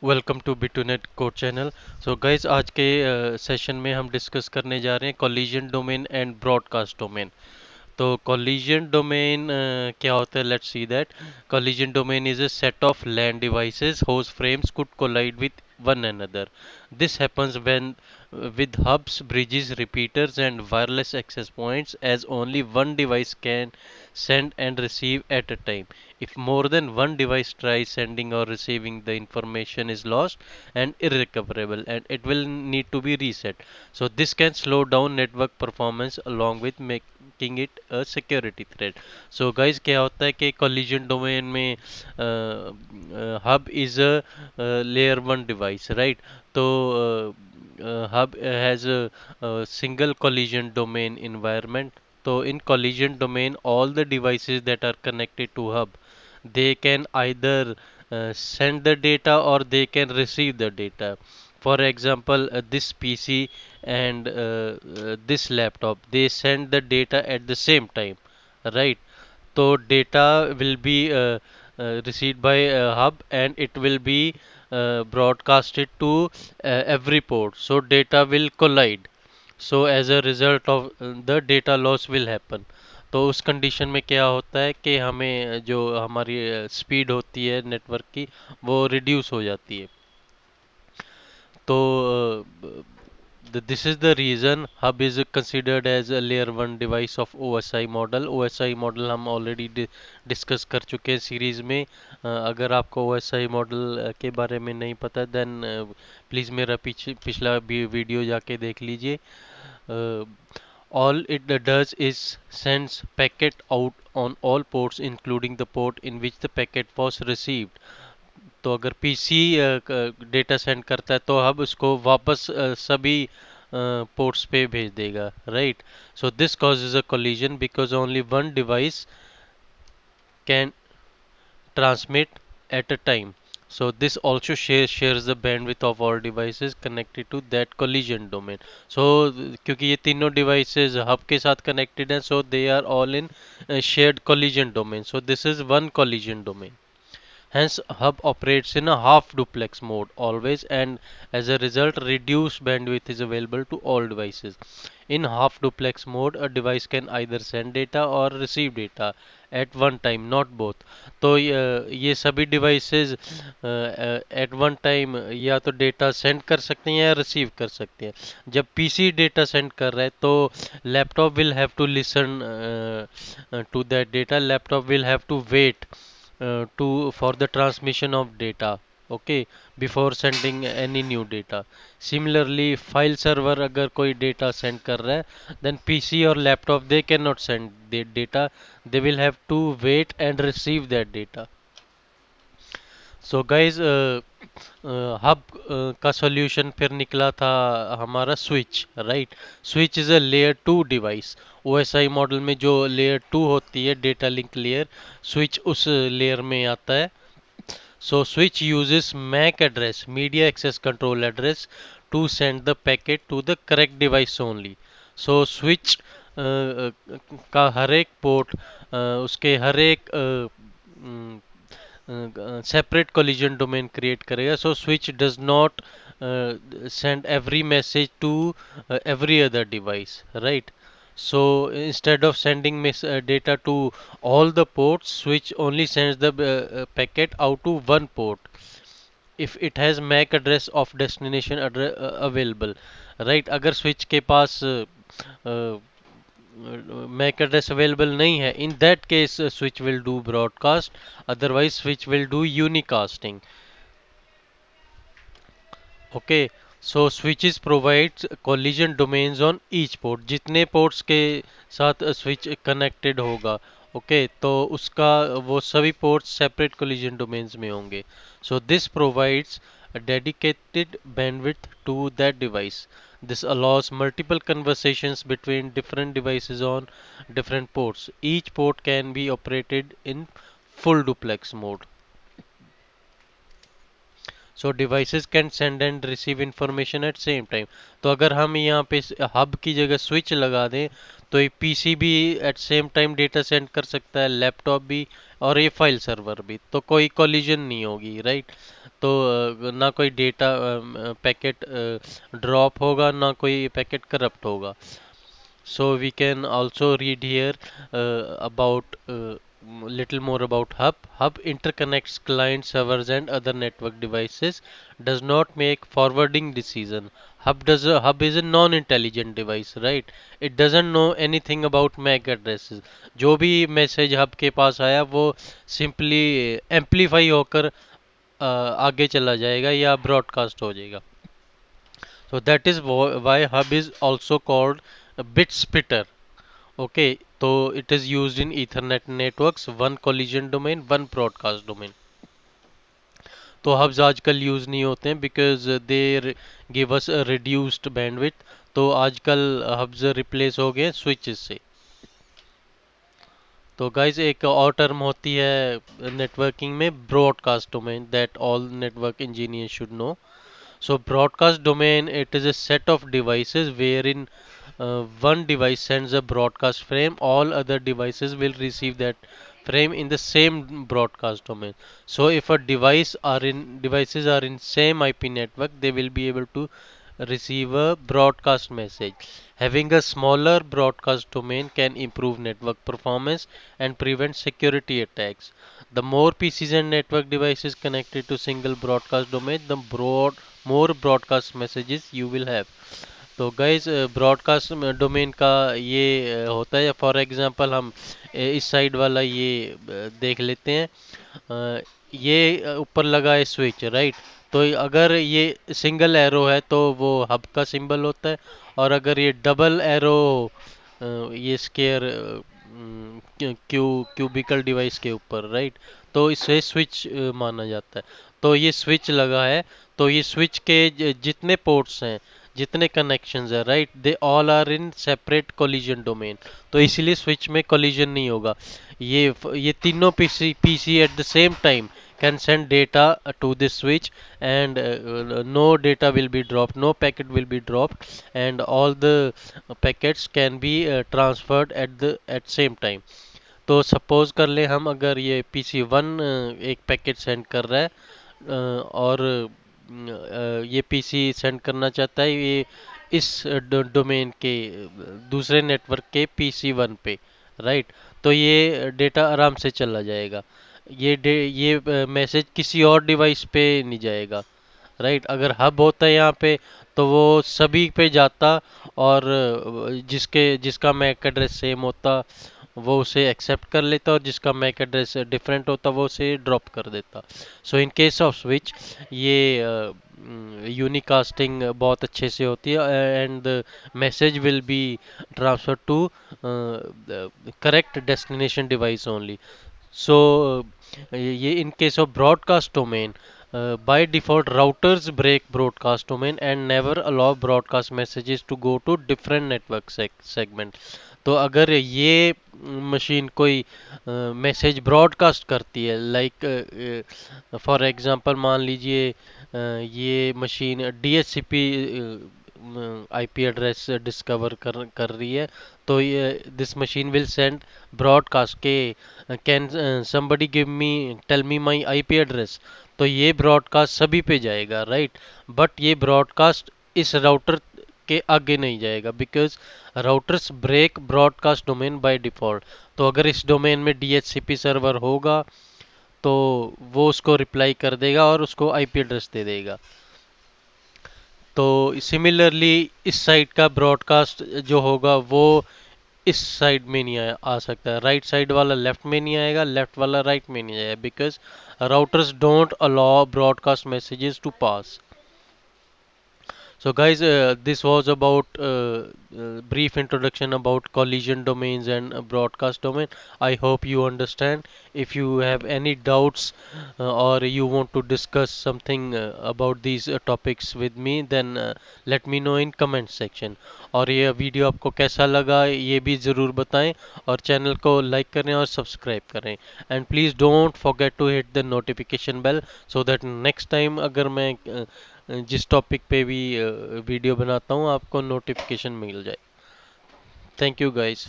Welcome to Bitunet code channel. So guys आज के session में हम डिस्कस करने जा रहे हैं collision domain and broadcast domain. तो collision domain क्या होता है? Let's see that. Collision domain is a set of land devices whose frames could collide with one another. This happens when with hubs, bridges, repeaters, and wireless access points, as only one device can send and receive at a time. If more than one device tries sending or receiving, the information is lost and irrecoverable, and it will need to be reset. So this can slow down network performance along with making it a security threat. So guys, क्या होता है कि collision domain में hub is a layer one device, right? तो hub has a single collision domain environment. So in collision domain, all the devices that are connected to hub, they can either send the data or they can receive the data. For example, this PC and this laptop, they send the data at the same time, right? So data will be received by a hub and it will be broadcasted to every port. So data will collide. So as a result of the data loss will happen. तो उस condition में क्या होता है कि हमें जो हमारी स्पीड होती है नेटवर्क की वो रिड्यूस हो जाती है। तो this is the reason hub is considered as a layer 1 device of OSI model. OSI model हम ऑलरेडी डिस्कस कर चुके हैं सीरीज में। अगर आपको OSI मॉडल के बारे में नहीं पता देन प्लीज़ मेरा पिछला वीडियो जाके देख लीजिए। All it does is sends packet out on all ports including the port in which the packet was received. तो अगर पीसी डेटा सेंड करता है तो हब उसको वापस सभी पोर्ट्स पे भेज देगा, right? So this causes a collision because only one device can transmit at a time. So this also shares the bandwidth of all devices connected to that collision domain. So क्योंकि ये तीनों devices hub के साथ connected हैं, so they are all in shared collision domain. So this is one collision domain. Hence, hub operates in a half duplex mode always, and as a result, reduced bandwidth is available to all devices. In half duplex mode, a device can either send data or receive data at one time, not both. तो ये सभी devices at one time या तो data send कर सकते हैं या receive कर सकते हैं। जब पीसी डेटा सेंड कर रहा है तो laptop will have to listen to that data, laptop will have to wait to for the transmission of data, okay, before sending any new data. Similarly, file server अगर कोई data send कर रहा है then PC और laptop they cannot send the data, they will have to wait and receive that data. So guys hub का solution फिर निकला था हमारा switch, right? Switch is a layer two device. OSI model में जो layer two होती है data link layer, switch उस लेयर में आता है। So switch uses MAC address, media access control address, to send the packet to the correct device only. So switch का हर एक पोर्ट उसके हर एक सेपरेट कोलिजन डोमेन क्रिएट करेगा। So switch does not send every message to every other device, right? So instead of sending data to all the ports, switch only sends the packet out to one port if it has MAC address of destination address available, right? अगर switch के पास MAC address available नहीं है, in that case switch will do broadcast, otherwise switch will do unicasting. Okay, so switches provides collision domains on each port. जितने ports के साथ switch connected होगा, okay, तो उसका वो सभी ports separate collision domains में होंगे. So this provides a dedicated bandwidth to that device. This allows multiple conversations between different devices on different ports. Each port can be operated in full duplex mode. So devices can send and receive information at same time. तो अगर हम यहाँ पे hub की जगह switch लगा दें तो ये पीसी भी at same time data send कर सकता है, लैपटॉप भी और ये फाइल सर्वर भी, तो कोई कोलिजन नहीं होगी, राइट। तो ना कोई डेटा पैकेट ड्रॉप होगा, ना कोई पैकेट करप्ट होगा। So we can also read here about little more about Hub. Hub interconnects client servers and other network devices. Does not make forwarding decision. Hub is a non-intelligent device, right? It doesn't know anything about MAC addresses. जो भी message hub के पास आया वो simply amplify होकर आगे चला जाएगा या ब्रॉडकास्ट हो जाएगा. So that is why hub is also called a bit splitter. Okay, so it is used in Ethernet networks, one collision domain, one broadcast domain. तो hubs आजकल यूज नहीं होते हैं because they give us a reduced bandwidth. तो आजकल hubs replace हो गए switches से. तो गाइज एक और टर्म होती है नेटवर्किंग में, broadcast domain, that all network engineer should know. So broadcast domain, it is a set of devices wherein one device sends a broadcast frame, all other devices will receive that frame in the same broadcast domain. So if a devices are in same IP network, they will be able to receive a broadcast message. Having a smaller broadcast domain can improve network performance and prevent security attacks. The more PCs and network devices connected to single broadcast domain, the more broadcast messages you will have. तो guys broadcast domain का ये होता है, for example हम इस side वाला ये देख लेते हैं. ये ऊपर लगा है स्विच, राइट. तो अगर ये सिंगल एरो है तो वो हब का सिंबल होता है, और अगर ये डबल एरो ये स्केयर क्यूबिकल डिवाइस के ऊपर, राइट, तो इसे स्विच माना जाता है. तो ये स्विच लगा है, तो ये स्विच के जितने पोर्ट्स हैं, जितने कनेक्शंस है, right, they all are in separate collision domain. तो इसीलिए स्विच में कोलिजन नहीं होगा. ये तीनों PC at the same time can send data to this switch, and no data will be dropped, no packet will be dropped, and all the packets can be transferred at same time. तो suppose कर ले हम, अगर ये PC one एक packet send कर रहा है और ये पीसी सेंड करना चाहता है ये इस डोमेन के दूसरे नेटवर्क के पीसी वन पे, राइट. तो ये डेटा आराम से चला जाएगा. ये मैसेज किसी और डिवाइस पे नहीं जाएगा, राइट. अगर हब होता है यहाँ पे तो वो सभी पे जाता, और जिसका मैक एड्रेस सेम होता वो उसे एक्सेप्ट कर लेता, और जिसका मैक एड्रेस डिफरेंट होता वो उसे ड्रॉप कर देता. So in case of switch ये यूनिकास्टिंग बहुत अच्छे से होती है, and the message will be transfer to correct destination device only. So ये in case of broadcast domain, by default routers break broadcast domain and never allow broadcast messages to go to different network segment. तो अगर ये machine कोई message broadcast करती है, like for example मान लीजिए ये machine DHCP IP address discover कर रही है, तो ये this machine will send broadcast के can somebody give me tell me my IP address. तो ये ब्रॉडकास्ट सभी पे जाएगा, राइट. बट ये ब्रॉडकास्ट इस राउटर के आगे नहीं जाएगा, because routers break broadcast domain by default. तो अगर इस डोमेन में DHCP सर्वर होगा तो वो उसको रिप्लाई कर देगा और उसको आईपी एड्रेस दे देगा. तो सिमिलरली इस साइड का ब्रॉडकास्ट जो होगा वो इस साइड में नहीं आ सकता, राइट साइड वाला लेफ्ट में नहीं आएगा, लेफ्ट वाला राइट में नहीं आएगा, because routers don't allow broadcast messages to pass. So guys, this was about brief introduction about collision domains and broadcast domain. I hope you understand. If you have any doubts or you want to discuss something about these topics with me, then let me know in comment section. और ये video आपको कैसा लगा ये भी ज़रूर बताएं, और चैनल को लाइक करें और सब्सक्राइब करें. And please don't forget to hit the notification bell, so that next time अगर मैं जिस टॉपिक पे भी वीडियो बनाता हूँ आपको नोटिफिकेशन मिल जाए. Thank you guys.